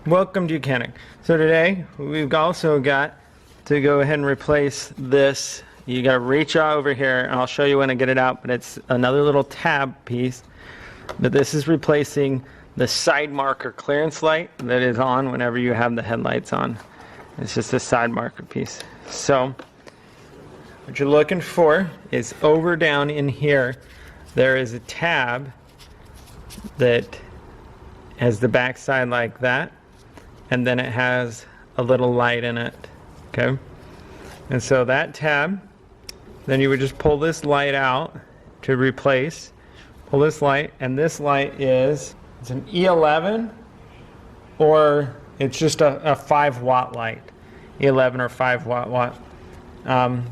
Welcome to YOUCANIC. So today we've also got to go ahead and replace this. You got to reach over here and I'll show you when I get it out, but it's another little tab piece. But this is replacing the side marker clearance light that is on whenever you have the headlights on. It's just a side marker piece. So what you're looking for is over down in here there is a tab that has the back side like that, and then it has a little light in it. Okay, and so that tab, then you would just pull this light out to replace, pull this light, and this light is, it's an E11 or it's just a 5-watt light, E11 or 5-watt.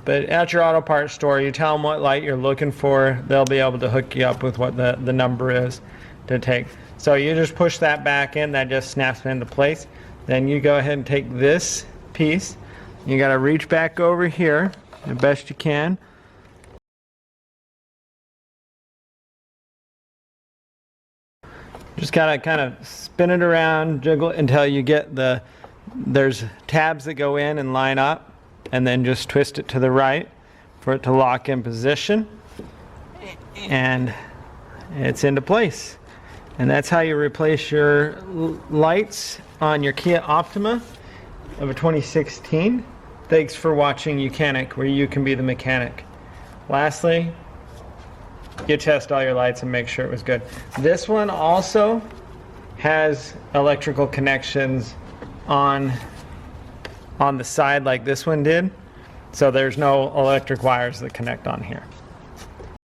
But at your auto parts store, you tell them what light you're looking for, they'll be able to hook you up with what the number is to take. So you just push that back in, that just snaps into place. Then you go ahead and take this piece, you got to reach back over here the best you can. Just gotta kind of spin it around, jiggle it until you get there's tabs that go in and line up, and then just twist it to the right for it to lock in position, and it's into place. And that's how you replace your lights on your Kia Optima of a 2016. Thanks for watching YOUCANIC, where you can be the mechanic. Lastly, you test all your lights and make sure it was good. This one also has electrical connections on the side like this one did. So there's no electric wires that connect on here.